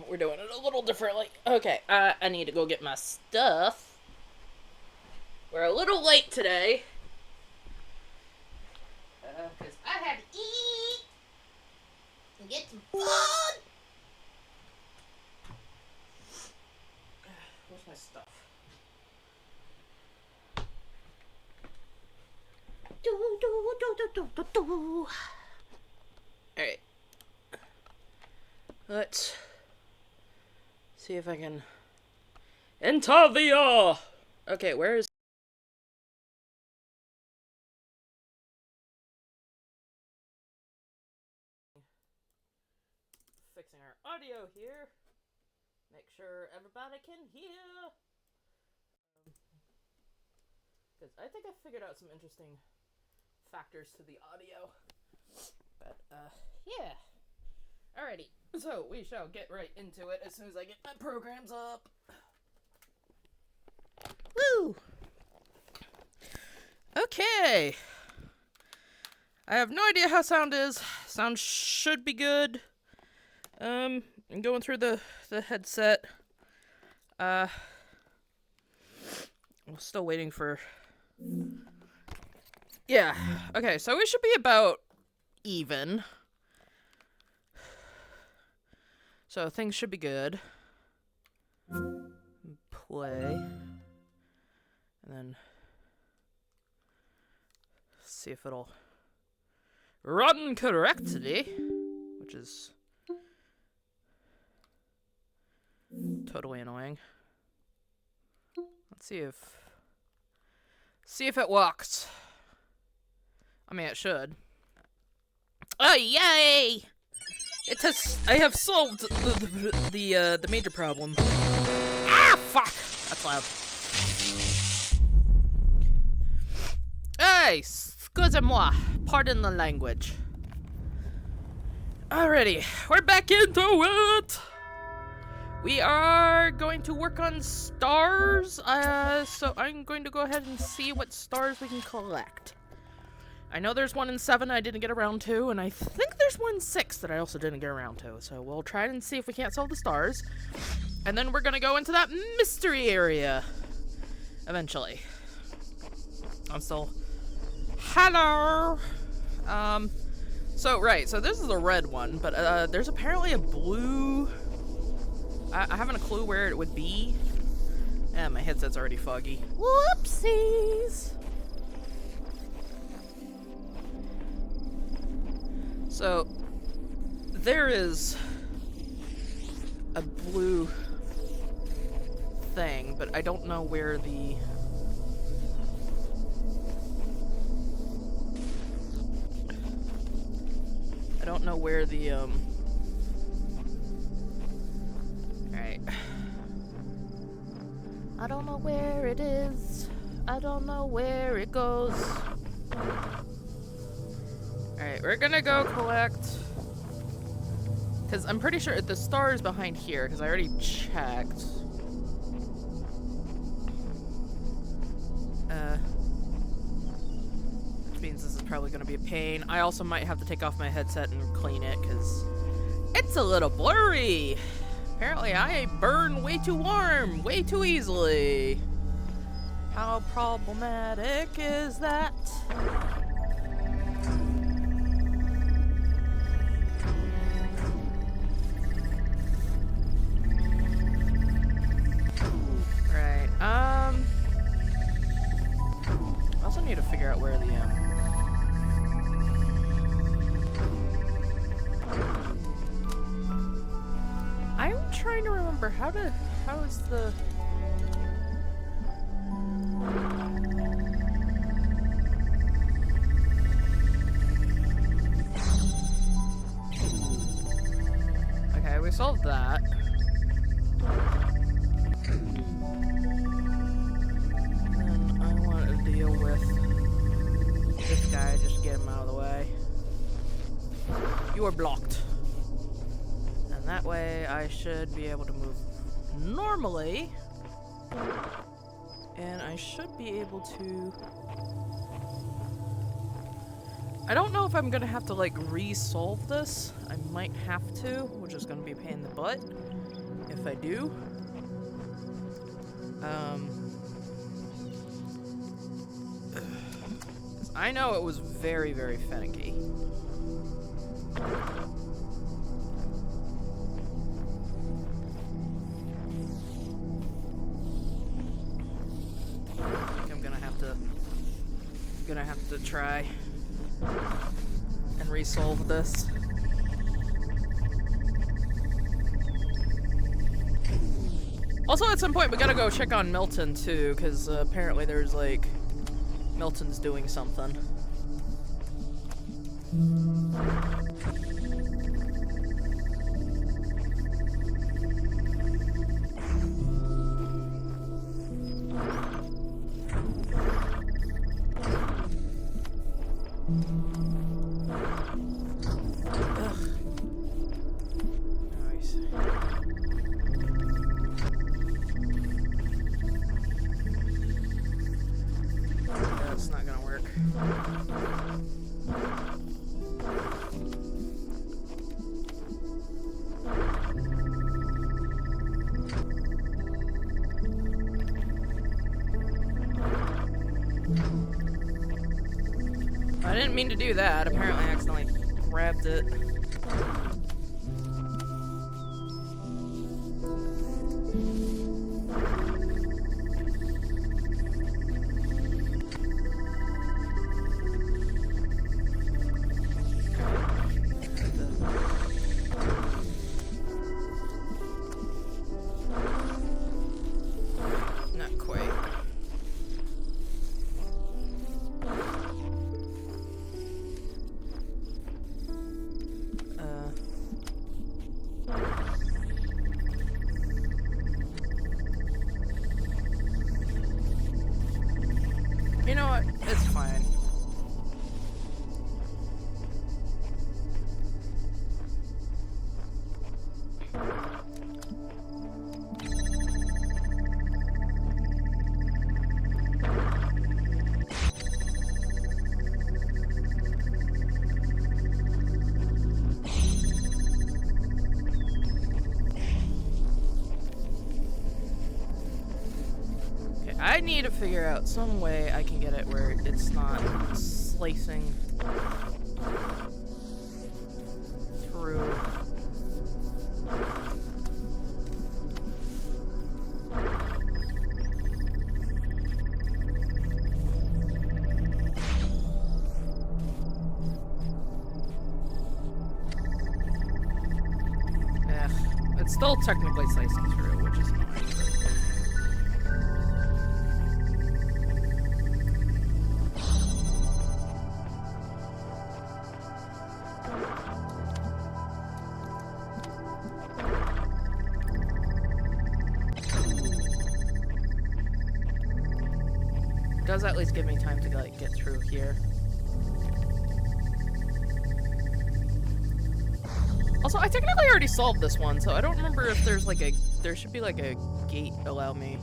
we're doing it a little differently. Okay, I need to go get my stuff. We're a little late today. Because I had to eat and get some food. Where's my stuff? Alright. Let's see if I can enter the okay, where is fixing our audio here. Make sure everybody can hear. Because I think I figured out some interesting factors to the audio. But yeah. Alrighty, so we shall get right into it as soon as I get my programs up. Woo! Okay. I have no idea how sound is. Sound should be good. I'm going through the headset. I'm still waiting for... Yeah, okay, so we should be about even. So things should be good. Play. And then see if it'll run correctly, which is totally annoying. Let's see if it works. I mean, it should. Oh, yay! It has. I have solved the major problem. Ah, fuck! That's loud. Hey, excusez-moi. Pardon the language. Alrighty, we're back into it. We are going to work on stars. So I'm going to go ahead and see what stars we can collect. I know there's one in 7 I didn't get around to, and I think there's one in 6 that I also didn't get around to. So we'll try and see if we can't solve the stars. And then we're gonna go into that mystery area. Eventually. I'm still... Hello! So this is the red one, but there's apparently a blue... I haven't a clue where it would be. My headset's already foggy. Whoopsies! So, there is a blue thing, but I don't know where the... Alright. I don't know where it is. I don't know where it goes. Alright, we're gonna go collect... Because I'm pretty sure the star is behind here, because I already checked. Which means this is probably gonna be a pain. I also might have to take off my headset and clean it, because it's a little blurry! Apparently I burn way too warm, way too easily. How problematic is that? Right, I also need to figure out where the, I'm trying to remember how is the... Okay, we solved that. And I want to deal with this guy, just get him out of the way. You are blocked. And that way I should be able to move normally. And I should be able to... I don't know if I'm gonna have to, like, re-solve this. I might have to, which is gonna be a pain in the butt. if I do. I know it was very, very finicky. I think I'm gonna have to try and resolve this. Also, at some point, we gotta go check on Milton, too, because apparently there's, like, Milton's doing something. I didn't mean to do that. Apparently I accidentally grabbed it. Not quite. You know what? It's fine. I need to figure out some way I can get it where it's not slicing through. It's still technically slicing through, which is annoying. Does at least give me time to like get through here. Also, I technically already solved this one, so I don't remember if there's like there should be like a gate allow me.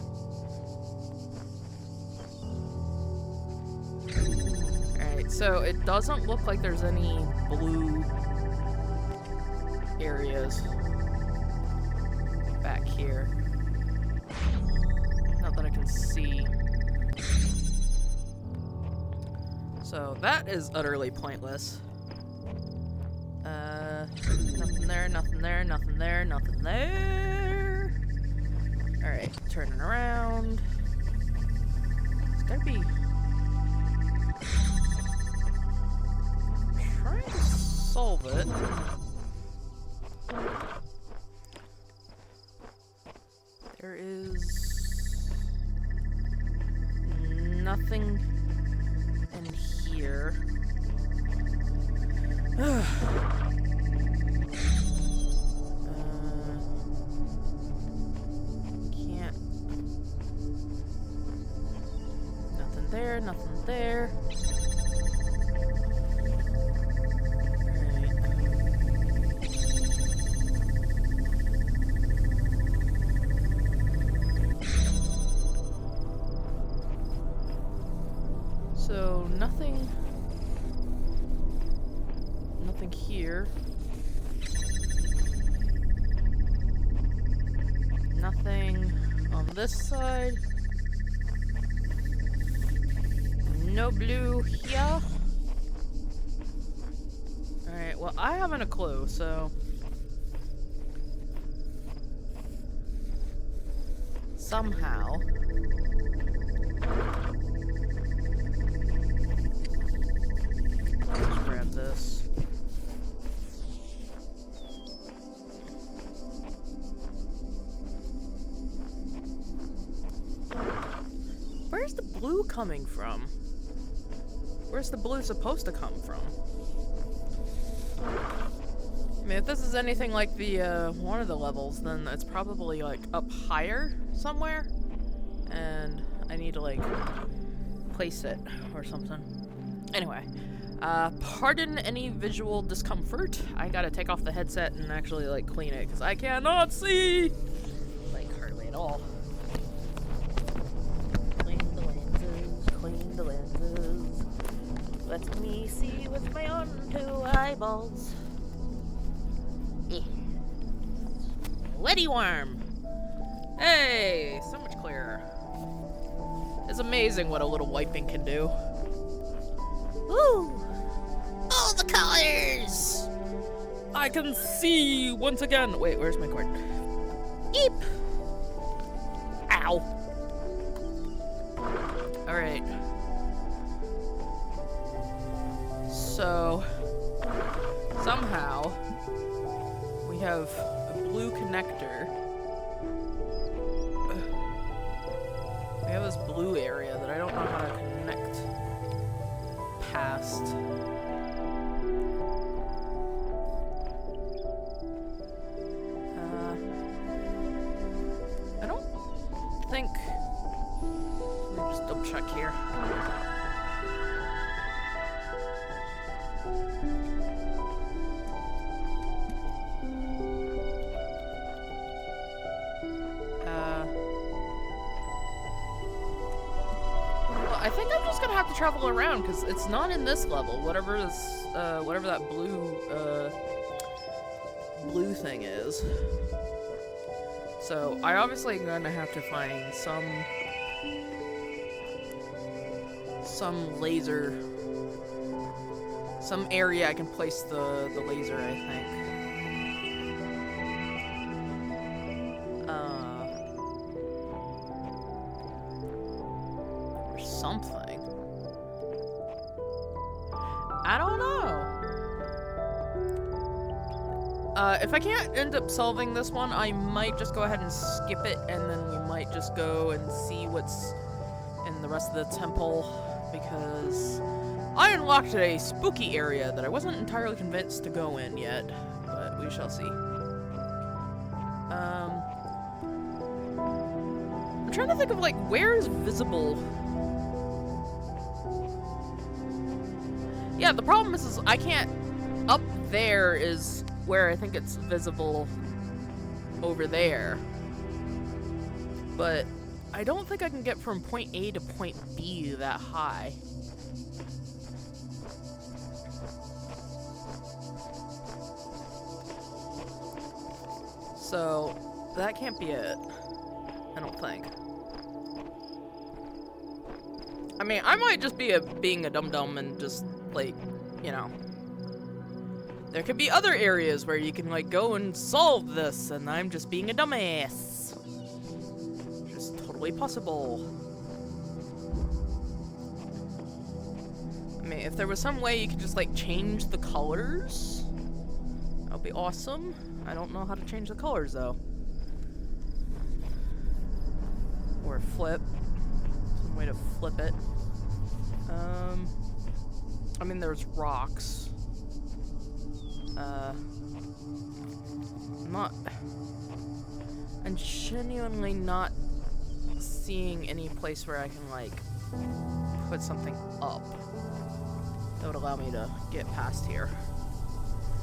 Alright, so it doesn't look like there's any blue areas back here. Not that I can see. So that is utterly pointless. Nothing there, nothing there, nothing there, nothing there. Alright, turning around. It's gotta be... I'm trying to solve it. There is... nothing in here. Can't. Nothing there, nothing there. So nothing here. Nothing on this side. No blue here. Alright, well, I haven't a clue, so... somehow... let's grab this. Where's the blue coming from? Where's the blue supposed to come from? I mean, if this is anything like the, one of the levels, then it's probably, like, up higher somewhere. And I need to, like, place it or something. Anyway, pardon any visual discomfort. I gotta take off the headset and actually, like, clean it, because I cannot see! Like, hardly at all. Clean the lenses. Let me see with my own 2 eyeballs. Wetty worm! Hey! So much clearer. It's amazing what a little wiping can do. Woo! All the colors! I can see once again. Wait, where's my cord? Eep! Ow! Alright. So, somehow, we have a blue connector. We have this blue area that I don't know how to connect past. I don't think... let me just double check here. I think I'm just gonna have to travel around because it's not in this level. Whatever this, whatever that blue thing is. So I obviously am gonna have to find some laser, some area I can place the laser, I think. Or something. I don't know. If I can't end up solving this one, I might just go ahead and skip it, and then we might just go and see what's in the rest of the temple, because I unlocked a spooky area that I wasn't entirely convinced to go in yet, but we shall see. I'm trying to think of, like, where is visible? Yeah, the problem is I can't... up there is where I think it's visible over there. But I don't think I can get from point A to point B that high. So that can't be it. I don't think. I mean, I might just be being a dum-dum and just, like, you know. There could be other areas where you can, like, go and solve this, and I'm just being a dumbass. Which is totally possible. I mean, if there was some way you could just, like, change the colors, that would be awesome. I don't know how to change the colors, though. Or flip. Some way to flip it. I mean, there's rocks. I'm genuinely not seeing any place where I can, like, put something up that would allow me to get past here.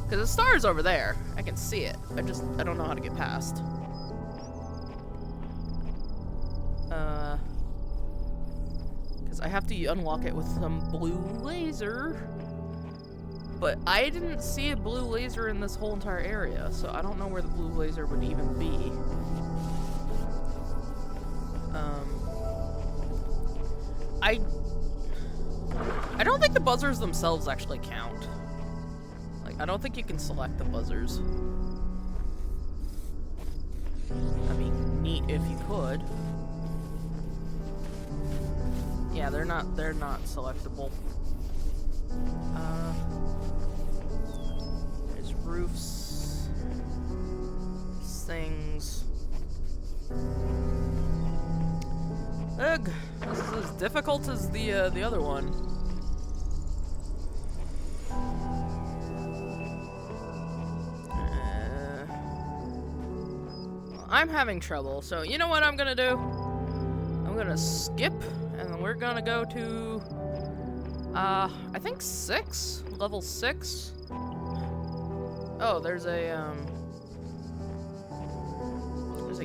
Because the star's over there. I can see it. I don't know how to get past. Because I have to unlock it with some blue laser. But I didn't see a blue laser in this whole entire area, so I don't know where the blue laser would even be. I don't think the buzzers themselves actually count. Like, I don't think you can select the buzzers. I mean, neat if you could. Yeah, they're not selectable. There's roofs. Things. Ugh, this is as difficult as the other one. I'm having trouble, so you know what I'm gonna do? I'm gonna skip, and we're gonna go to, I think 6? Level 6? Oh, there's a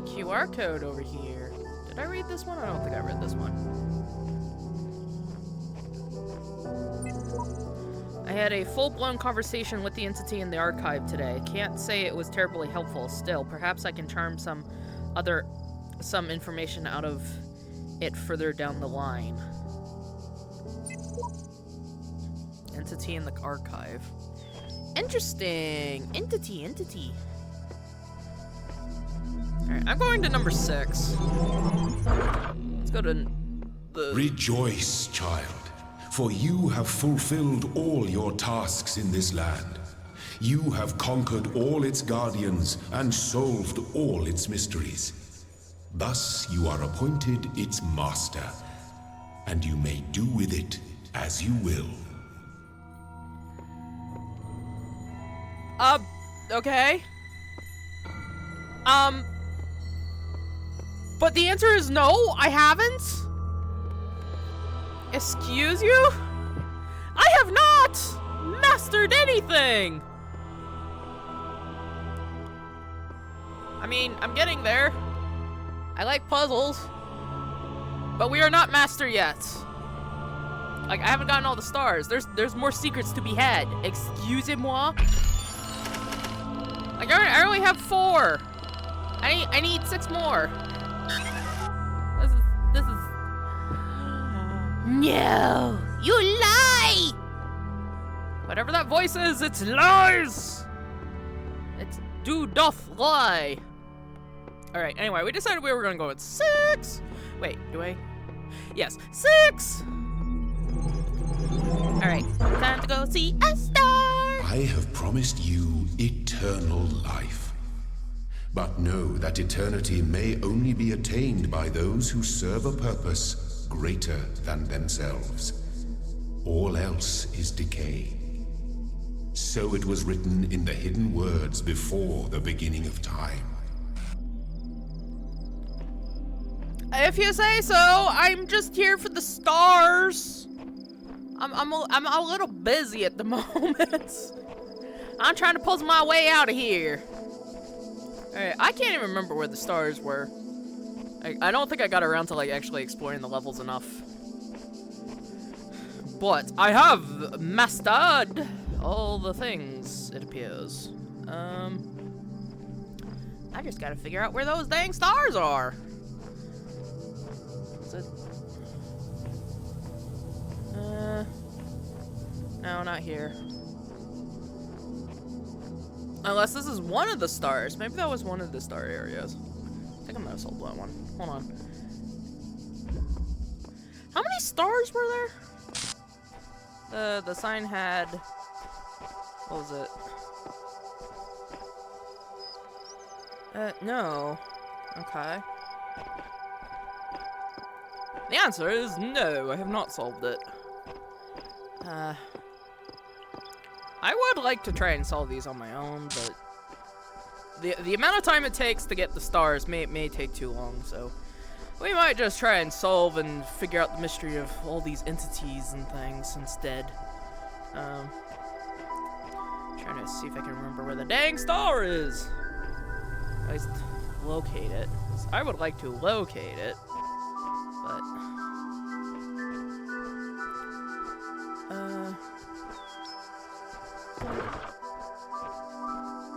QR code over here. Did I read this one? I don't think I read this one. I had a full-blown conversation with the entity in the archive today. Can't say it was terribly helpful. Still, perhaps I can charm some information out of it further down the line. Entity in the archive. Interesting. Entity. Alright, I'm going to number 6. Let's go to the... Rejoice, child, for you have fulfilled all your tasks in this land. You have conquered all its guardians and solved all its mysteries. Thus you are appointed its master, and you may do with it as you will. Okay. But the answer is no, I haven't. Excuse you? I have not mastered anything. I mean, I'm getting there. I like puzzles. But we are not master yet. Like, I haven't gotten all the stars. There's more secrets to be had. Excusez-moi? Like, I only have 4. I need 6 more. This is... No! You lie! Whatever that voice is, it's lies! It's doth lie. Alright, anyway, we decided we were gonna go with 6! Wait, do I? Yes, 6! Alright, time to go see a star! I have promised you eternal life. But know that eternity may only be attained by those who serve a purpose greater than themselves. All else is decay. So it was written in the hidden words before the beginning of time. If you say so, I'm just here for the stars. I'm a little busy at the moment. I'm trying to puzzle my way out of here. Alright, I can't even remember where the stars were. I don't think I got around to like actually exploring the levels enough. But I have mastered all the things, it appears. I just gotta figure out where those dang stars are. Is it? No, not here. Unless this is one of the stars. Maybe that was one of the star areas. I think I might have sold that one. Hold on. How many stars were there? The sign had... What was it? No. Okay. The answer is no, I have not solved it. I would like to try and solve these on my own, but the amount of time it takes to get the stars may take too long, so we might just try and solve and figure out the mystery of all these entities and things instead. Trying to see if I can remember where the dang star is. At least locate it. I would like to locate it, but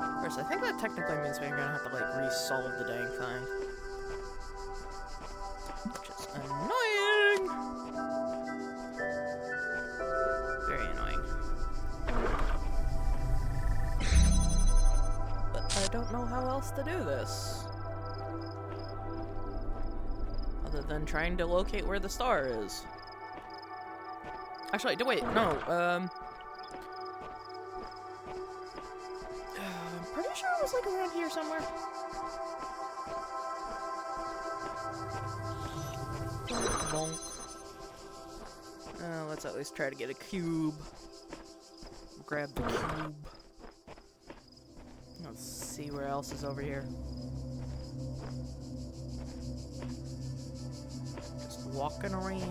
of course, I think that technically means we're gonna have to like re-solve the dang thing. I don't know how else to do this. Other than trying to locate where the star is. Actually, wait, no, I'm pretty sure it was like around here somewhere. Bonk. Let's at least try to get a cube. Grab the cube. Let's see where else is over here. Just walking around.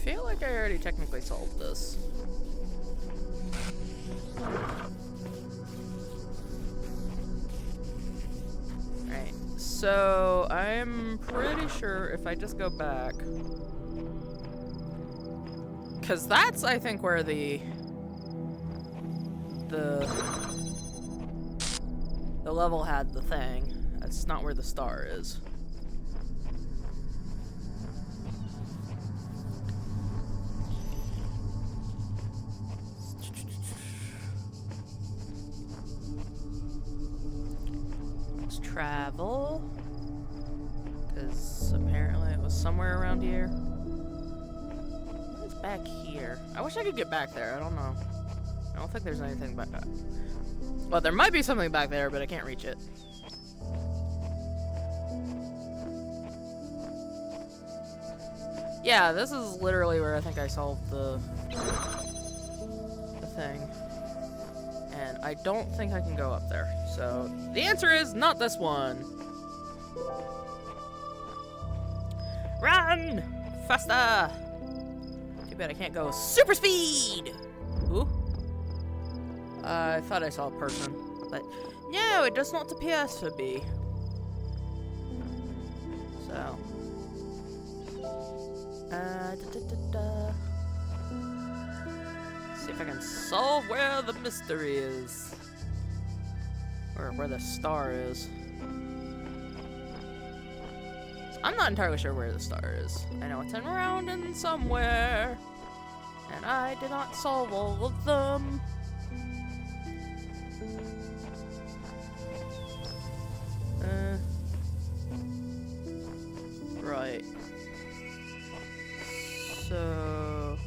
Feel like I already technically solved this. Alright, so I'm pretty sure if I just go back, because that's, I think, where the level had the thing. That's not where the star is. Let's travel, because apparently it was somewhere around here. What's back here? I wish I could get back there. I don't know. I don't think there's anything back there. Well, there might be something back there, but I can't reach it. Yeah, this is literally where I think I solved the thing. And I don't think I can go up there. So, the answer is not this one. Run! Faster! Too bad I can't go super speed! Ooh. I thought I saw a person, but no, it does not appear to be. So. See if I can solve where the mystery is. Or where the star is. I'm not entirely sure where the star is. I know it's around in somewhere. And I did not solve all of them. Right. So...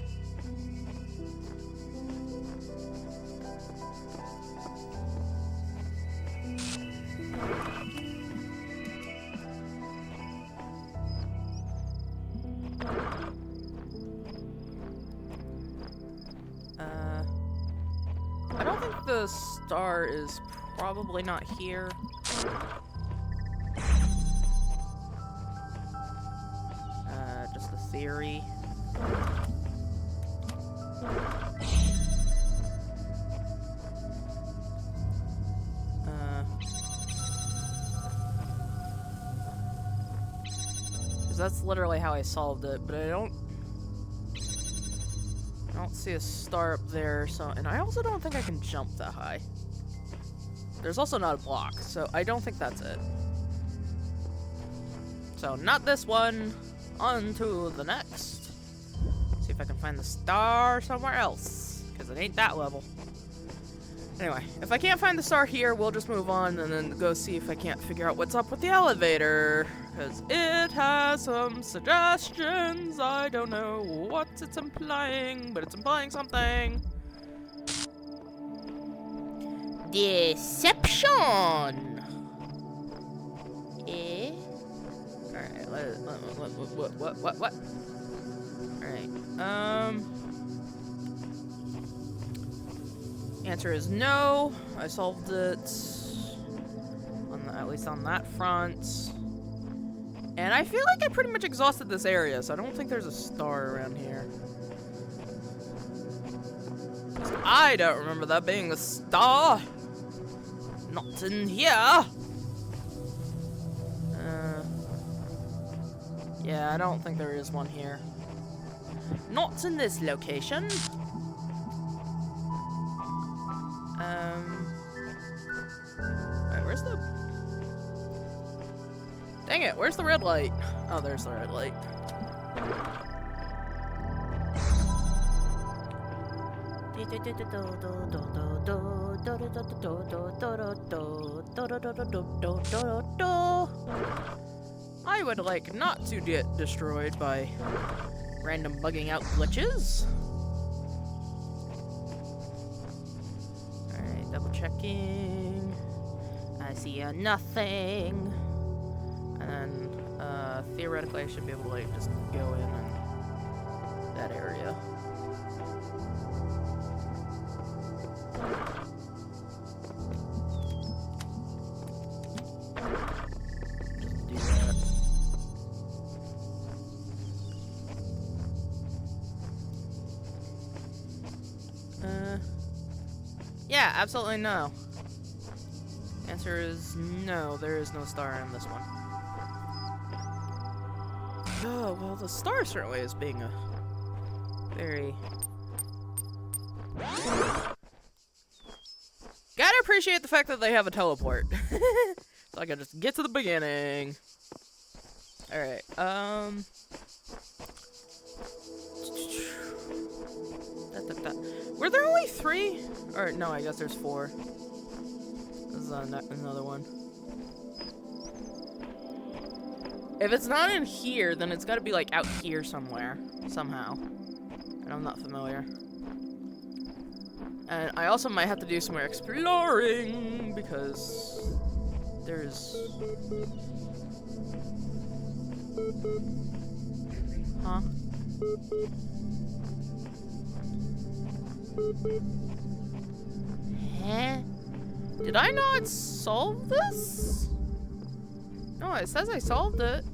I don't think the star is probably not here. Just a theory. Because that's literally how I solved it, but I don't see a star up there, so, and I also don't think I can jump that high. There's also not a block, so I don't think that's it. So, not this one. On to the next. See if I can find the star somewhere else, because it ain't that level. Anyway, if I can't find the star here, we'll just move on and then go see if I can't figure out what's up with the elevator, because it has some suggestions. I don't know what it's implying, but it's implying something. Deception! Eh? Alright, what? Alright, answer is no. I solved it. At least on that front. And I feel like I pretty much exhausted this area, so I don't think there's a star around here. I don't remember that being a star. Not in here. Yeah, I don't think there is one here. Not in this location. Wait, where's the... Dang it, where's the red light? Oh, there's the red light. I would like not to get destroyed by random bugging out glitches. Alright, double checking. I see nothing. And then theoretically I should be able to like just go in and that area. Yeah, absolutely no. Answer is no, there is no star in this one. Oh, well, the star certainly is being a very... Gotta appreciate the fact that they have a teleport. So I can just get to the beginning. Alright, Were there only 3? Or, no, I guess there's 4. This is another one. If it's not in here, then it's gotta be, like, out here somewhere. Somehow. And I'm not familiar. And I also might have to do some more exploring, because there's... Huh? Huh? Did I not solve this? No, it says I solved it.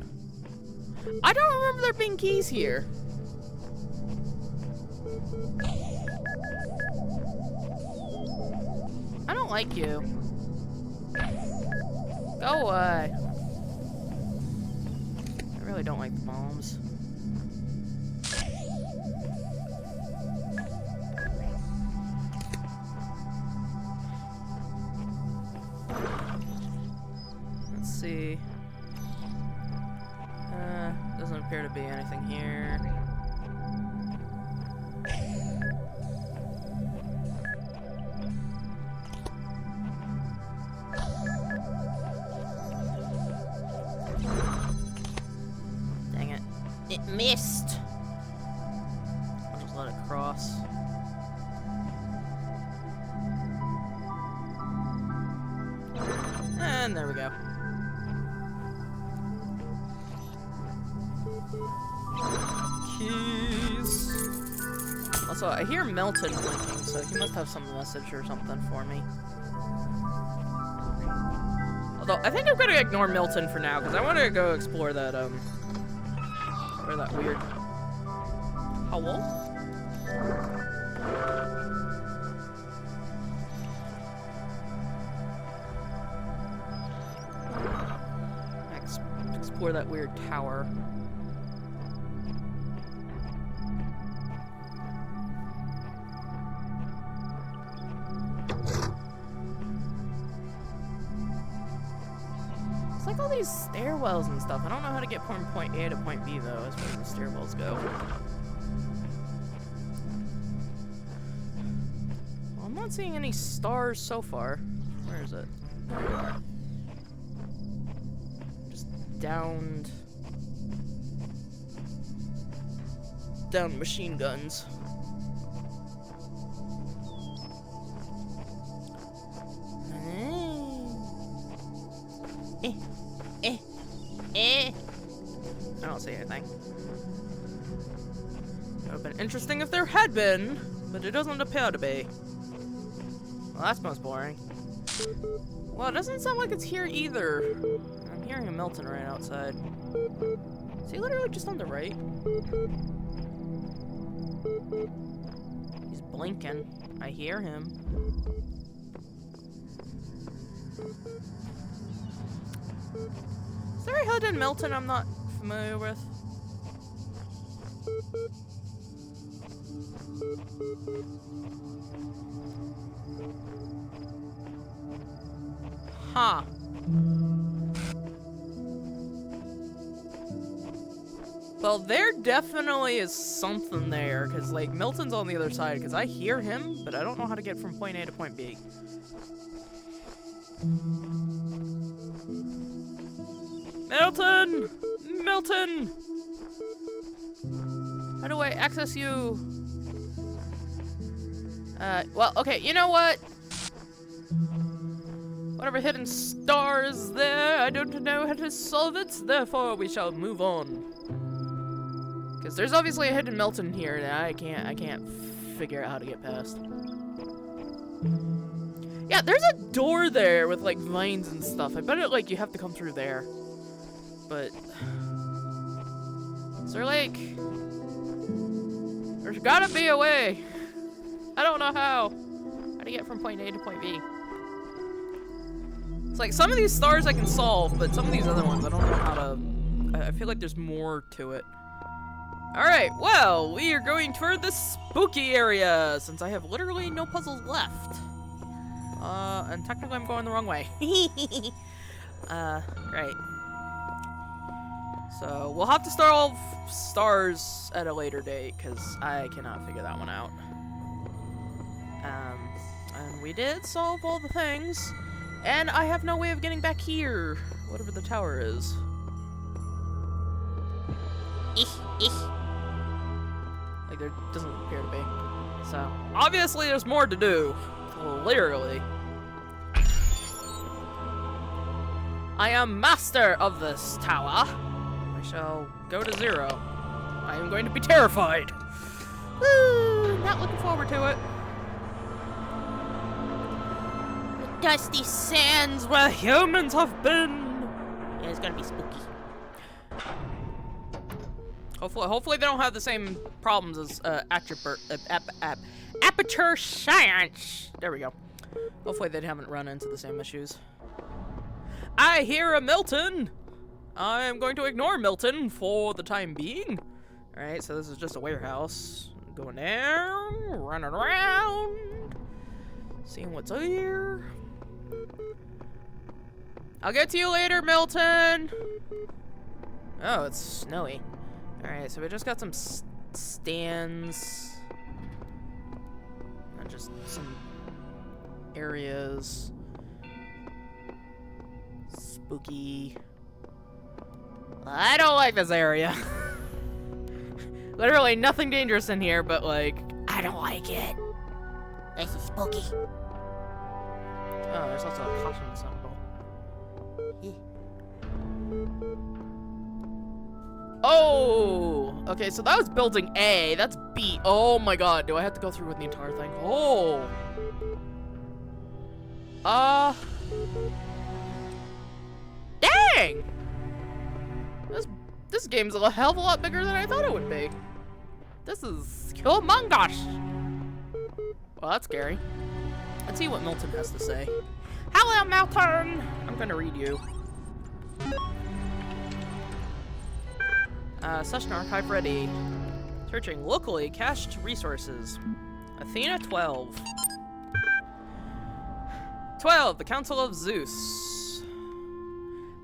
I don't remember there being keys here. I don't like you. Go away. I really don't like the bombs. Let's see. Doesn't appear to be anything here. Dang it. It missed! I'll just let it cross. And there we go. Keys. Also, I hear Milton blinking, so he must have some message or something for me. Although, I think I'm gonna ignore Milton for now, because I want to go explore that, where that weird... Howl? Explore that weird tower. It's like all these stairwells and stuff. I don't know how to get from point A to point B though, as far as the stairwells go. Well, I'm not seeing any stars so far. Where is it? There we are. Downed machine guns. I don't see anything. It would have been interesting if there had been, but it doesn't appear to be. Well, that's most boring. Well, it doesn't sound like it's here either. I'm hearing a Milton right outside. Is he literally just on the right? He's blinking. I hear him. Is there a hidden Milton I'm not familiar with? Huh. Well, there definitely is something there, because, like, Milton's on the other side, because I hear him, but I don't know how to get from point A to point B. Milton! Milton! How do I access you? Well, okay, you know what? Whatever hidden star is there, I don't know how to solve it, therefore we shall move on. Because there's obviously a hidden Milton here that I can't figure out how to get past. Yeah, there's a door there with, like, vines and stuff. I bet it, like, you have to come through there. But... is there, like... there's gotta be a way. I don't know how. How to get from point A to point B. It's like, some of these stars I can solve, but some of these other ones I don't know how to... I feel like there's more to it. Alright, well, we are going toward the spooky area, since I have literally no puzzles left. And technically I'm going the wrong way. Right. So, we'll have to start all stars at a later date, because I cannot figure that one out. And we did solve all the things, and I have no way of getting back here, whatever the tower is. Like, there doesn't appear to be. So, obviously there's more to do. Literally. I am master of this tower. I shall go to 0. I am going to be terrified. Woo! Not looking forward to it. The dusty sands where humans have been. Yeah, it's gonna be spooky. Hopefully they don't have the same problems as aperture science. There we go. Hopefully they haven't run into the same issues. I hear a Milton. I am going to ignore Milton for the time being. All right, so this is just a warehouse. Going down, running around, seeing what's here. I'll get to you later, Milton. Oh, it's snowy. Alright, so we just got some stands. And just some areas. Spooky. I don't like this area. Literally nothing dangerous in here, but like, I don't like it. This is spooky. Oh, there's also a caution symbol. Oh! Okay, so that was building A. That's B. Oh my god, do I have to go through with the entire thing? Oh! Dang! This game's a hell of a lot bigger than I thought it would be. This is humongous! Well, that's scary. Let's see what Milton has to say. Hello, Milton! I'm gonna read you. Session archive ready. Searching locally cached resources. Athena 12. 12. The Council of Zeus.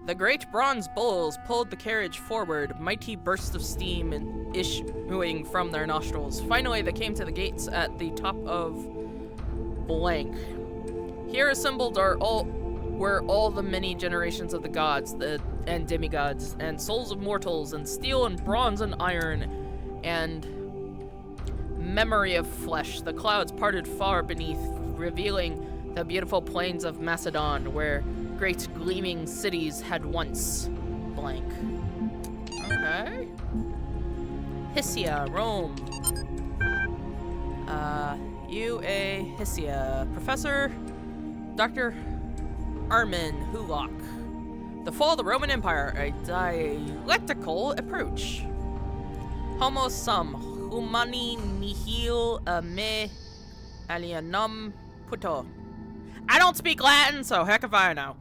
The great bronze bulls pulled the carriage forward, mighty bursts of steam and issuing from their nostrils. Finally, they came to the gates at the top of blank. Here assembled were all the many generations of the gods and demigods and souls of mortals and steel and bronze and iron and memory of flesh. The clouds parted far beneath, revealing the beautiful plains of Macedon, where great gleaming cities had once blank. Okay. Hysia, Rome. Hysia. Professor Dr. Armin Hulock. The Fall of the Roman Empire, a dialectical approach. Homo sum, humani nihil me alienum puto. I don't speak Latin, so heck if I know.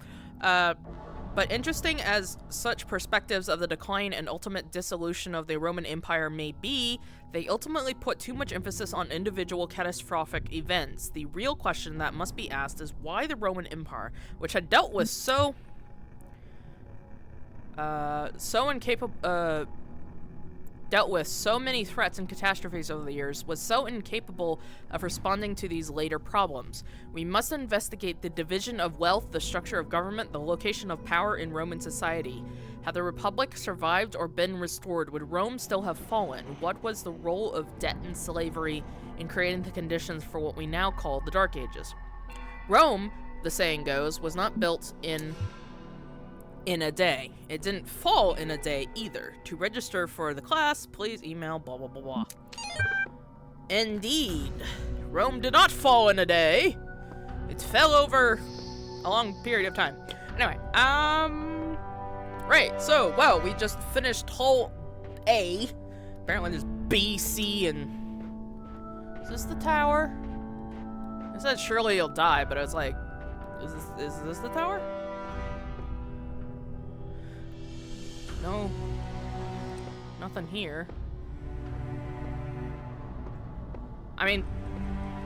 But interesting as such perspectives of the decline and ultimate dissolution of the Roman Empire may be, they ultimately put too much emphasis on individual catastrophic events. The real question that must be asked is why the Roman Empire, which had dealt with so dealt with so many threats and catastrophes over the years, was so incapable of responding to these later problems. We must investigate the division of wealth, the structure of government, the location of power in Roman society. Had the Republic survived or been restored, would Rome still have fallen? What was the role of debt and slavery in creating the conditions for what we now call the Dark Ages? Rome, the saying goes, was not built in a day. It didn't fall in a day either. To register for the class, please email blah blah blah blah. Indeed, Rome did not fall in a day. It fell over a long period of time. Anyway, right, so, well, we just finished hull A. Apparently there's B, C, and... Is this the tower? It said surely you'll die, but I was like, is this the tower? No. Nothing here. I mean,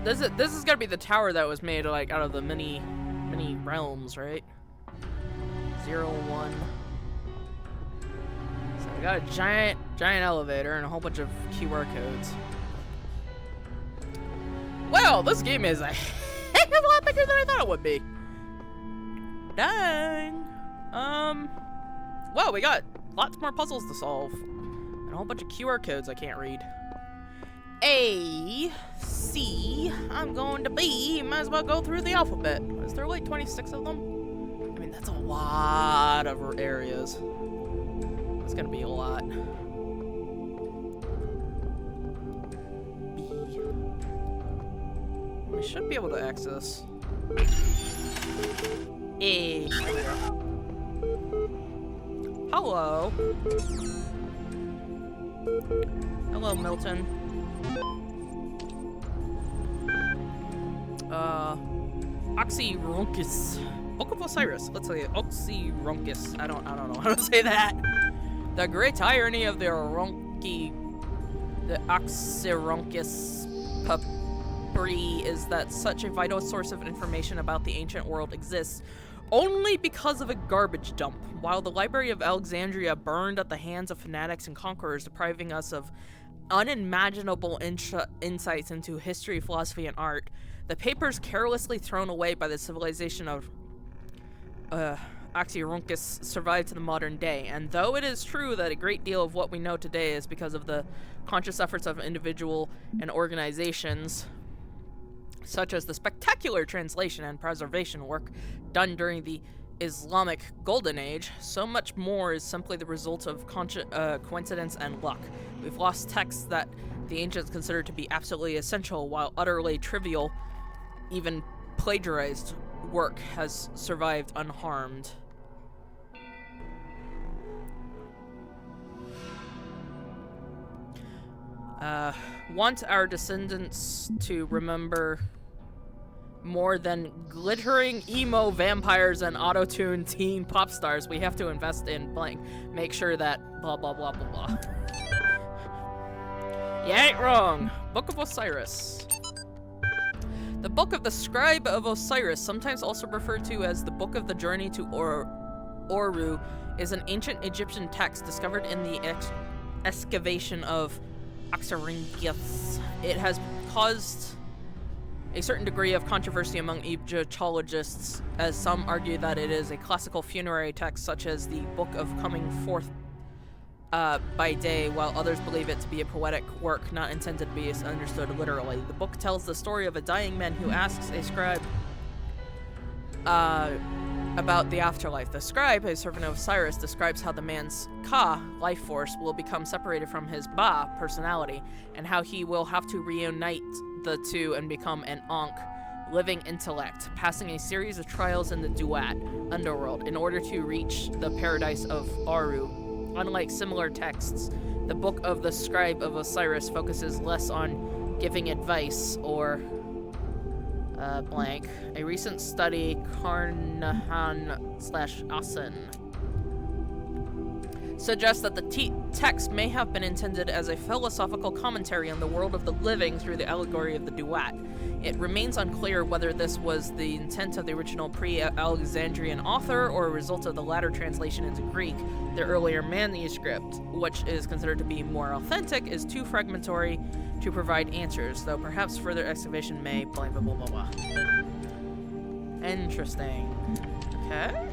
this is gonna be the tower that was made, like, out of the many realms, right? 0, 1. So we got a giant elevator and a whole bunch of QR codes. Well, this game is a heck of a lot bigger than I thought it would be. Dang. Well, we got lots more puzzles to solve. And a whole bunch of QR codes I can't read. A, C, I'm going to B. Might as well go through the alphabet. Is there like 26 of them? I mean, that's a lot of areas. It's gonna be a lot. B. We should be able to access. A. Hello. Hello, Milton. Oxyrhynchus. Book of Osiris. Let's say Oxyrhynchus. I don't know how to say that. The great irony of the Oxyrhynchus papyri is that such a vital source of information about the ancient world exists only because of a garbage dump. While the Library of Alexandria burned at the hands of fanatics and conquerors, depriving us of unimaginable insights into history, philosophy, and art, the papers carelessly thrown away by the civilization of Oxyrhynchus survived to the modern day. And though it is true that a great deal of what we know today is because of the conscious efforts of individual and organizations, such as the spectacular translation and preservation work done during the Islamic Golden Age, so much more is simply the result of coincidence and luck. We've lost texts that the ancients considered to be absolutely essential, while utterly trivial, even plagiarized work has survived unharmed. Want our descendants to remember more than glittering emo vampires and auto-tuned teen pop stars, we have to invest in blank. Make sure that blah blah blah blah blah. You ain't wrong. Book of Osiris. The Book of the Scribe of Osiris, sometimes also referred to as the Book of the Journey to Oru, is an ancient Egyptian text discovered in the excavation of Oxyrhynchus. It has caused a certain degree of controversy among Egyptologists, as some argue that it is a classical funerary text such as the Book of Coming Forth by Day, while others believe it to be a poetic work not intended to be understood literally. The book tells the story of a dying man who asks a scribe about the afterlife. The scribe, a servant of Osiris, describes how the man's Ka, life force, will become separated from his Ba, personality, and how he will have to reunite the two and become an Ankh, living intellect, passing a series of trials in the Duat, underworld, in order to reach the paradise of Aru. Unlike similar texts, the Book of the Scribe of Osiris focuses less on giving advice or blank. A recent study, Carnahan/Asen, suggests that the text may have been intended as a philosophical commentary on the world of the living through the allegory of the duet. It remains unclear whether this was the intent of the original pre-Alexandrian author or a result of the latter translation into Greek. The earlier manuscript, which is considered to be more authentic, is too fragmentary to provide answers, though perhaps further excavation may blah blah blah blah blah. Interesting. Okay.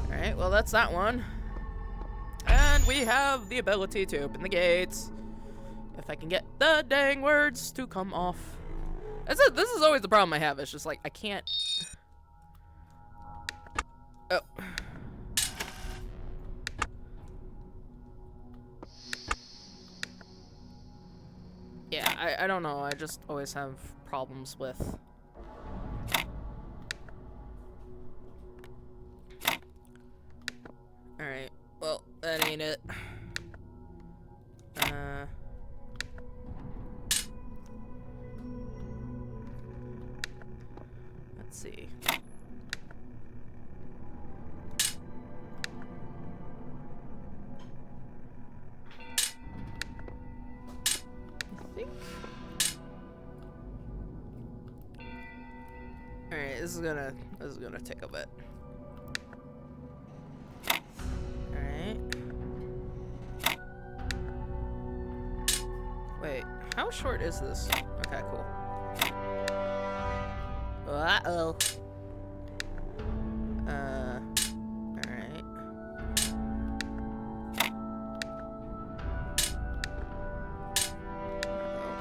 Alright, well that's that one. And we have the ability to open the gates. If I can get the dang words to come off. This is always the problem I have. It's just like, I can't. Oh. Yeah, I don't know. I just always have problems with. Alright, well, that ain't it. Let's see. I think. Alright, this is gonna take a bit. Alright. Wait, how short is this? Okay, cool. Uh-oh. Alright.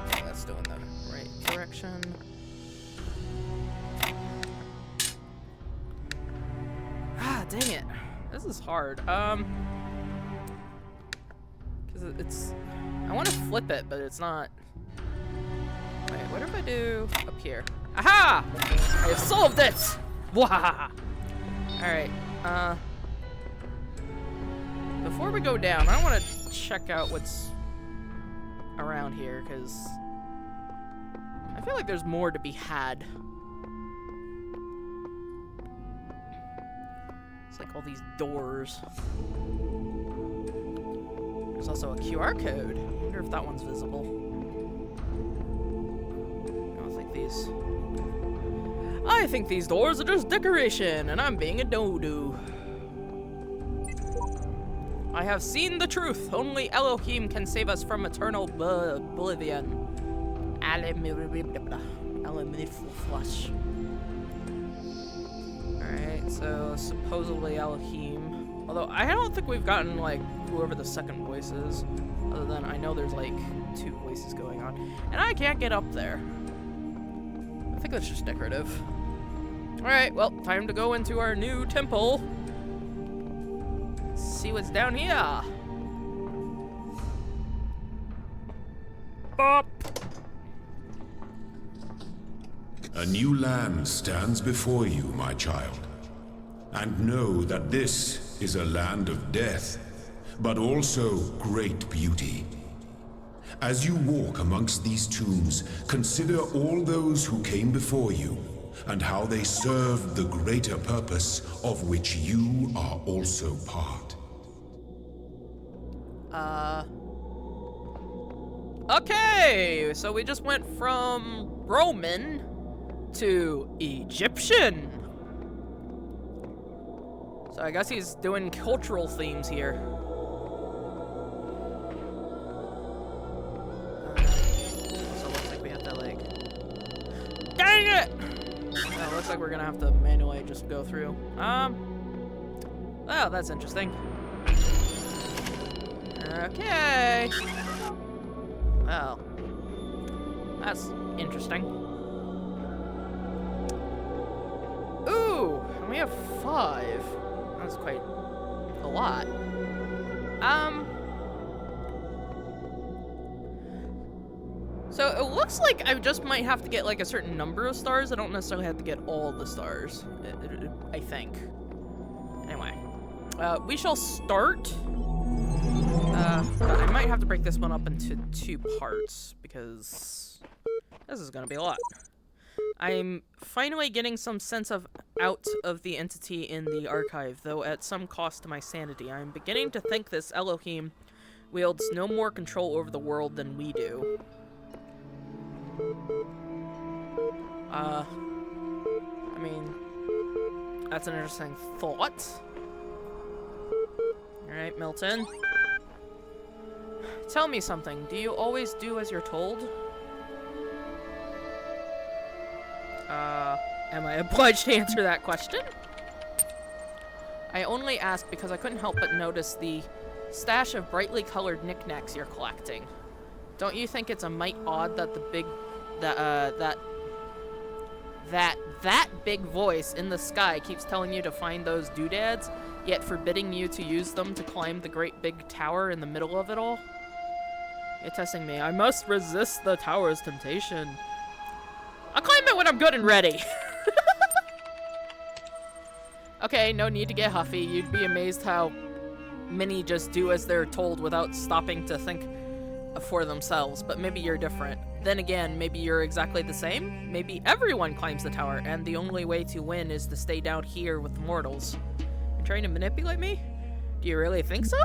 Okay, that's doing the right direction. Ah, dang it. This is hard. Because it's... I want to flip it, but it's not... Wait, what if I do up here? Aha! I have solved it! Wahaha! Alright, before we go down, I want to check out what's around here, because I feel like there's more to be had. It's like all these doors. There's also a QR code. I wonder if that one's visible. I think these doors are just decoration, and I'm being a dodo. I have seen the truth. Only Elohim can save us from eternal oblivion. Flush. Alright, so supposedly Elohim. Although I don't think we've gotten like whoever the second voice is. Other than I know there's like 2 voices going on. And I can't get up there. I think that's just decorative. Alright, well, time to go into our new temple. See what's down here. Bop. A new land stands before you, my child. And know that this is a land of death, but also great beauty. As you walk amongst these tombs, consider all those who came before you, and how they served the greater purpose of which you are also part. Okay, so we just went from Roman to Egyptian. So I guess he's doing cultural themes here. So it looks like we have to like... Dang it! Oh, it looks like we're gonna have to manually just go through. Oh, that's interesting. Okay. Well, that's interesting. Ooh, and we have 5. That's quite a lot. So it looks like I just might have to get like a certain number of stars. I don't necessarily have to get all the stars, I think. Anyway, we shall start. I might have to break this one up into 2 parts because this is gonna be a lot. I'm finally getting some sense of out of the entity in the archive, though at some cost to my sanity. I'm beginning to think this Elohim wields no more control over the world than we do. I mean, that's an interesting thought. Alright, Milton. Tell me something. Do you always do as you're told? Am I obliged to answer that question? I only ask because I couldn't help but notice the stash of brightly colored knickknacks you're collecting. Don't you think it's a mite odd that that big voice in the sky keeps telling you to find those doodads, yet forbidding you to use them to climb the great big tower in the middle of it all? You're testing me. I must resist the tower's temptation. I'll climb it when I'm good and ready. Okay, no need to get huffy. You'd be amazed how many just do as they're told without stopping to think for themselves, but maybe you're different. Then again, maybe you're exactly the same. Maybe everyone climbs the tower, and the only way to win is to stay down here with the mortals. You're trying to manipulate me? Do you really think so?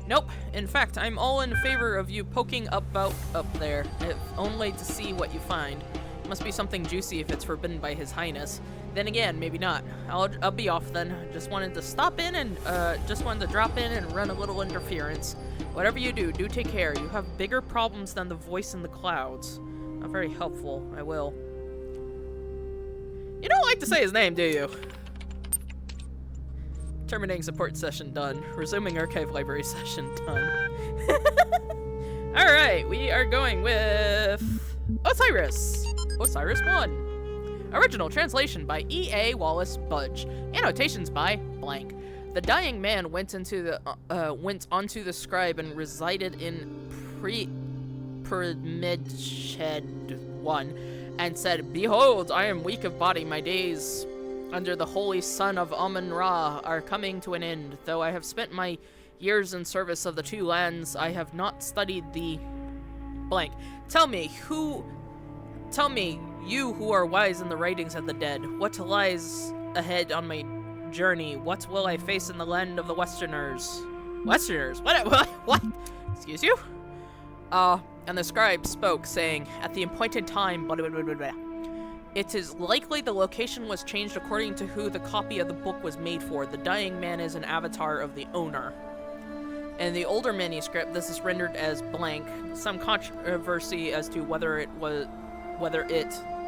Nope. In fact, I'm all in favor of you poking about up there, if only to see what you find. It must be something juicy if it's forbidden by His Highness. Then again, maybe not. I'll be off then. Just wanted to stop in and, just wanted to drop in and run a little interference. Whatever you do take care. You have bigger problems than the voice in the clouds. Not very helpful. I will. You don't like to say his name, do you? Terminating support session done. Resuming archive library session done. Alright, we are going with Osiris. Osiris 1. Original translation by E.A. Wallace Budge. Annotations by blank. The dying man went onto the scribe and resided in Pyramid 1, and said, "Behold, I am weak of body. My days under the holy sun of Amun-Ra are coming to an end. Though I have spent my years in service of the two lands, I have not studied the blank. Tell me, you who are wise in the writings of the dead, what lies ahead on my journey? What will I face in the land of the Westerners?" Westerners? What? Excuse you? And the scribe spoke, saying, "At the appointed time, blah, blah, blah, blah, blah. It is likely the location was changed according to who the copy of the book was made for. The dying man is an avatar of the owner." In the older manuscript, this is rendered as blank. Some controversy as to whether it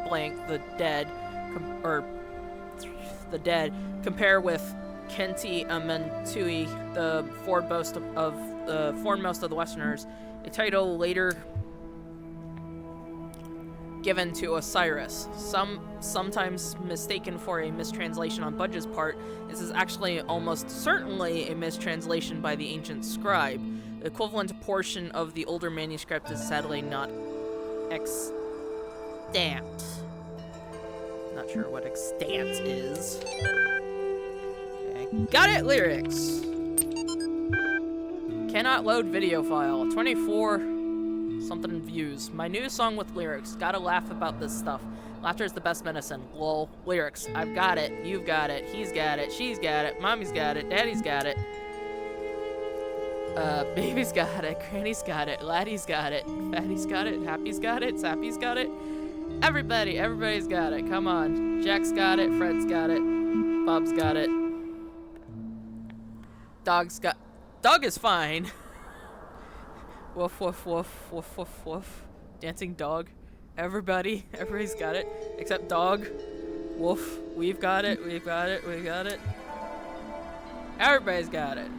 blank the dead compare with Kenti Amantui, the foremost of the Westerners, a title later given to Osiris. Sometimes mistaken for a mistranslation on Budge's part, this is actually almost certainly a mistranslation by the ancient scribe. The equivalent portion of the older manuscript is sadly not extant. Not sure what extant is. Okay. Got it, lyrics. Cannot load video file. 24 something views. My new song with lyrics. Gotta laugh about this stuff. Laughter is the best medicine. Lol. Lyrics. I've got it. You've got it. He's got it. She's got it. Mommy's got it. Daddy's got it. Baby's got it. Granny's got it. Laddie's got it. Fatty's got it. Happy's got it. Sappy's got it. Everybody's got it. Come on. Jack's got it. Fred's got it. Bob's got it. Dog is fine. Woof, woof, woof, woof, woof, woof. Dancing dog. Everybody's got it. Except dog. Woof. We've got it. We got it. Everybody's got it.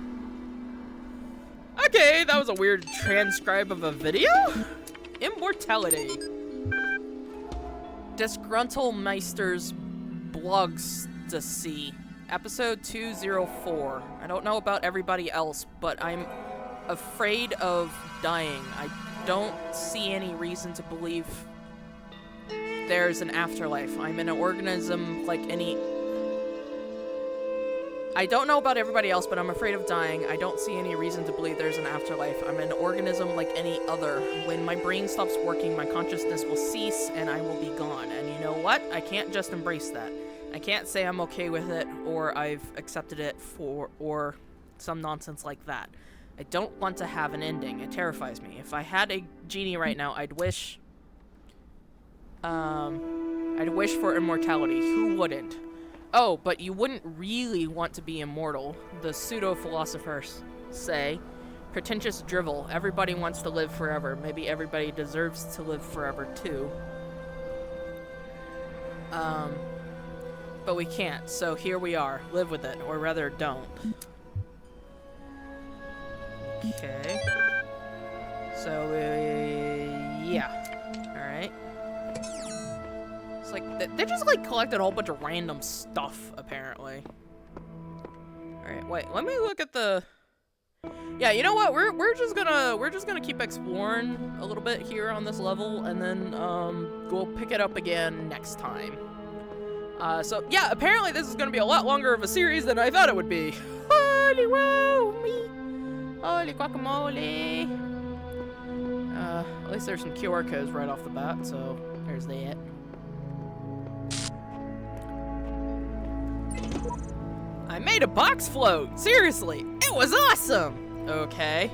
Okay, that was a weird transcribe of a video? Immortality. Disgruntlemeister's Blogstasy. Episode 204. I don't know about everybody else, but I'm afraid of dying. I don't see any reason to believe there's an afterlife. I'm an organism like any I don't know about everybody else, but I'm afraid of dying. I don't see any reason to believe there's an afterlife. I'm an organism like any other. When my brain stops working, my consciousness will cease, and I will be gone. And you know what? I can't just embrace that. I can't say I'm okay with it, or I've accepted it or some nonsense like that. I don't want to have an ending. It terrifies me. If I had a genie right now, I'd wish for immortality. Who wouldn't? Oh, but you wouldn't really want to be immortal. The pseudo-philosophers say. Pretentious drivel. Everybody wants to live forever. Maybe everybody deserves to live forever, too. But we can't, so here we are. Live with it, or rather, don't. Okay. So, yeah. Alright. It's like, they just, like, collected a whole bunch of random stuff, apparently. Alright, wait, let me look at the... Yeah, you know what? We're just gonna keep exploring a little bit here on this level, and then, we'll pick it up again next time. So, yeah, apparently this is gonna be a lot longer of a series than I thought it would be. Holy wow, me! Holy guacamole! At least there's some QR codes right off the bat, so there's that. I made a box float! Seriously! It was awesome! Okay.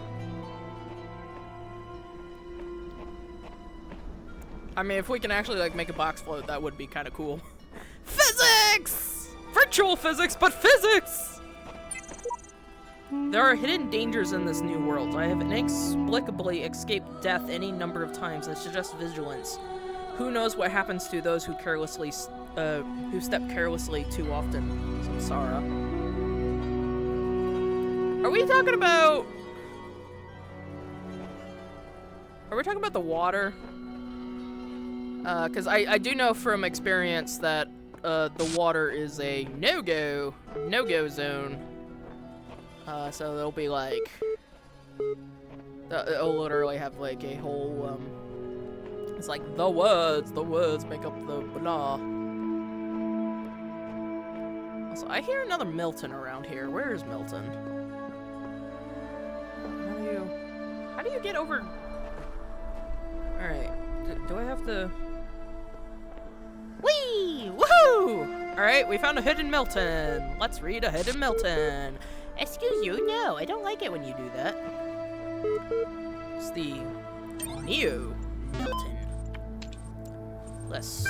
I mean, if we can actually, like, make a box float, that would be kind of cool. Physics! Virtual physics, but physics! There are hidden dangers in this new world. I have inexplicably escaped death any number of times. I suggest vigilance. Who knows what happens to those who who step carelessly too often? Samsara. Are we talking about... Are we talking about the water? Because I do know from experience that the water is a no-go zone. So they'll be like, it'll literally have like a whole, it's like the words make up the blah. Also, I hear another Milton around here. Where is Milton? How do you get over? Alright, do I have to? Whee! Woohoo! Alright, we found a hidden Milton. Let's read a hidden Milton. Excuse you, no, I don't like it when you do that. It's the Neo Milton list.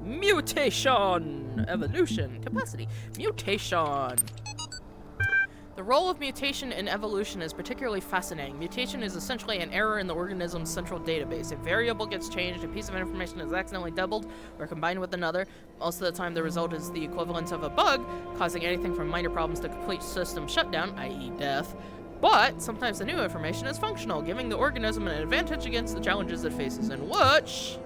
Mutation! Evolution. Capacity. Mutation. The role of mutation in evolution is particularly fascinating. Mutation is essentially an error in the organism's central database. A variable gets changed, a piece of information is accidentally doubled or combined with another. Most of the time the result is the equivalent of a bug, causing anything from minor problems to complete system shutdown, i.e. death. But sometimes the new information is functional, giving the organism an advantage against the challenges it faces, in which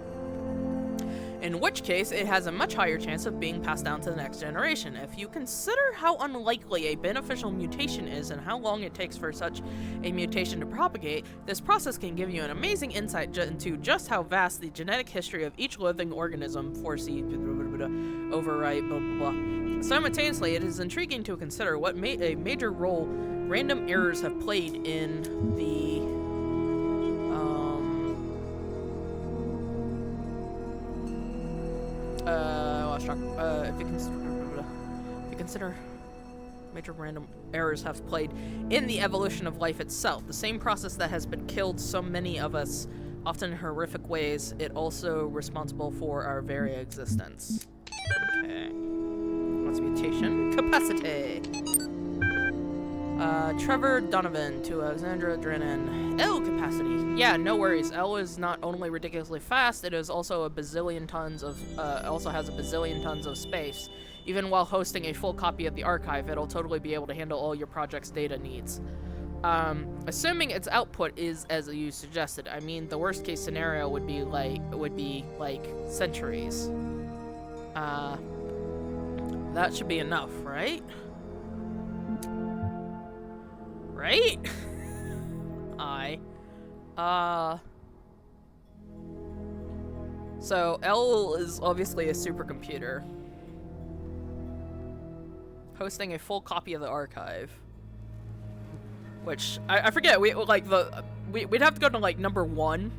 case it has a much higher chance of being passed down to the next generation. If you consider how unlikely a beneficial mutation is and how long it takes for such a mutation to propagate, this process can give you an amazing insight into just how vast the genetic history of each living organism foresees. Overwrite, blah, blah, blah. Simultaneously, it is intriguing to consider what a major role random errors have played in the if you consider major random errors have played in the evolution of life itself, the same process that has been killed so many of us, often in horrific ways, it also responsible for our very existence. Okay. What's mutation? Capacity. Trevor Donovan to Alexandra Drennan. L capacity. Yeah, no worries. L is not only ridiculously fast, it is also a bazillion tons of, also has a bazillion tons of space. Even while hosting a full copy of the archive, it'll totally be able to handle all your project's data needs. Assuming its output is as you suggested. I mean, the worst case scenario would be like centuries. That should be enough, right? Right? So L is obviously a supercomputer. posting a full copy of the archive. Which, I forget, we'd have to go to, like, number 1,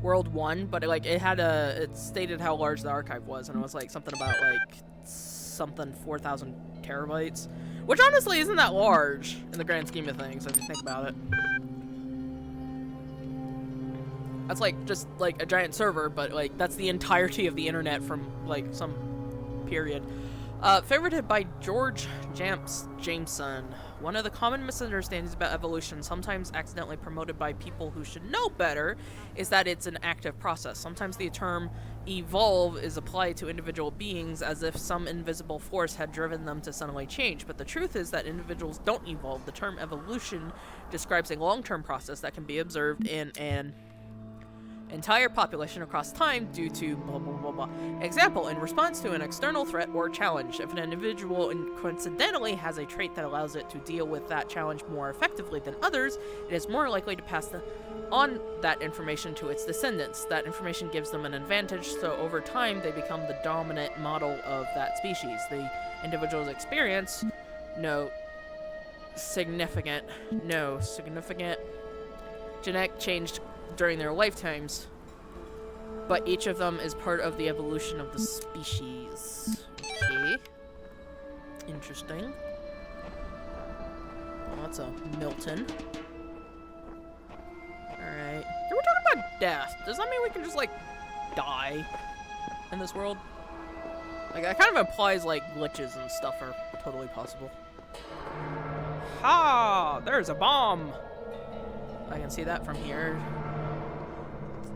World 1, but, like, it stated how large the archive was, and it was, like, something about, like, 4,000 terabytes. Which, honestly, isn't that large in the grand scheme of things, if you think about it. That's, like, just, like, a giant server, but, like, that's the entirety of the internet from, like, some period. Favorited by George Jameson. One of the common misunderstandings about evolution, sometimes accidentally promoted by people who should know better, is that it's an active process. Sometimes the term evolve is applied to individual beings as if some invisible force had driven them to suddenly change, but the truth is that individuals don't evolve. The term evolution describes a long-term process that can be observed in an entire population across time due to blah blah blah blah. Example, in response to an external threat or challenge, if an individual coincidentally has a trait that allows it to deal with that challenge more effectively than others, it is more likely to pass on that information to its descendants. That information gives them an advantage, so over time they become the dominant model of that species. The individual's experience, significant genetic change during their lifetimes, but each of them is part of the evolution of the species. Okay. Interesting. Well, that's a Milton. Alright. We're talking about death. Does that mean we can just, like, die in this world? Like, that kind of implies, like, glitches and stuff are totally possible. Ha! There's a bomb! I can see that from here.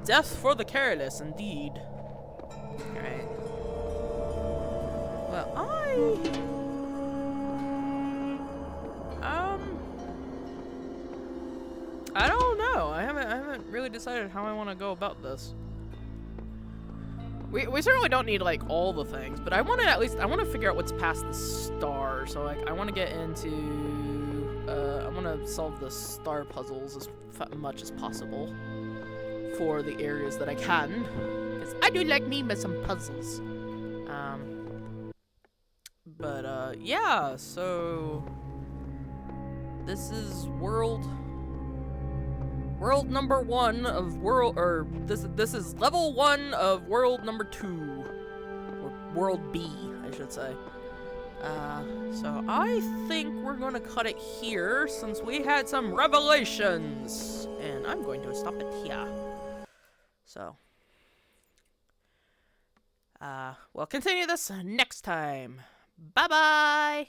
Death for the careless, indeed. Alright. Well, I don't know. I haven't really decided how I want to go about this. We certainly don't need, like, all the things, but I want to figure out what's past the star. So, like, I want to get into, I want to solve the star puzzles as much as possible for the areas that I can, because I do like me some puzzles. Yeah, so this is world number 1 of this is level 1 of world number 2, or world B, I should say. So I think we're gonna cut it here since we had some revelations, and I'm going to stop it here. So, we'll continue this next time. Bye-bye!